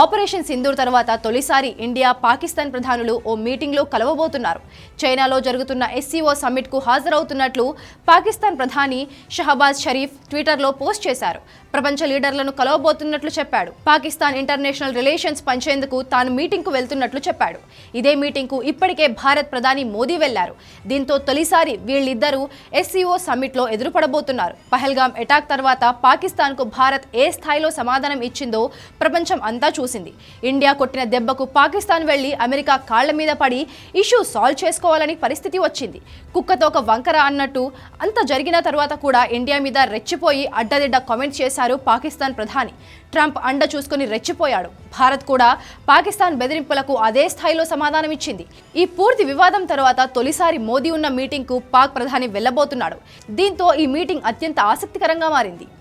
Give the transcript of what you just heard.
Operation Sindoor తర్వాత తొలిసారి India Pakistan ప్రధానులు ఓ మీటింగ్లో కలవబోతున్నారు. చైనాలో జరుగుతున్న SCO సమ్మిట్కు హాజరవుతున్నట్లు పాకిస్తాన్ ప్రధాని షహబాజ్ షరీఫ్ ట్విట్టర్లో పోస్ట్ చేశారు. ప్రపంచ లీడర్లను కలవబోతున్నట్లు చెప్పాడు. పాకిస్తాన్ ఇంటర్నేషనల్ రిలేషన్స్ పంచేందుకు తాను మీటింగ్కు వెళ్తున్నట్లు చెప్పాడు. ఇదే మీటింగ్కు ఇప్పటికే భారత్ ప్రధాని మోదీ వెళ్లారు. దీంతో తొలిసారి వీళ్ళిద్దరూ SCO సమ్మిట్లో ఎదురుపడబోతున్నారు. పహల్గాం అటాక్ తర్వాత పాకిస్తాన్కు భారత్ ఏ స్థాయిలో సమాధానం ఇచ్చిందో ప్రపంచం అంతా చూసింది. ఇండియా కొట్టిన దెబ్బకు పాకిస్తాన్ వెళ్లి అమెరికా కాళ్ల మీద పడి ఇష్యూ సాల్వ్ చేసుకోవాలని పరిస్థితి వచ్చింది. కుక్కతో ఒక వంకర అన్నట్టు అంత జరిగిన తర్వాత కూడా ఇండియా మీద రెచ్చిపోయి అడ్డదిడ్డ కామెంట్స్ చేశారు పాకిస్తాన్ ప్రధాని. ట్రంప్ అండ చూసుకుని రెచ్చిపోయాడు. భారత్ కూడా పాకిస్తాన్ బెదిరింపులకు అదే స్థాయిలో సమాధానం ఇచ్చింది. ఈ పూర్తి వివాదం తర్వాత తొలిసారి మోదీ ఉన్న మీటింగ్కు పాక్ ప్రధాని వెళ్లబోతున్నాడు. దీంతో ఈ మీటింగ్ అత్యంత ఆసక్తికరంగా మారింది.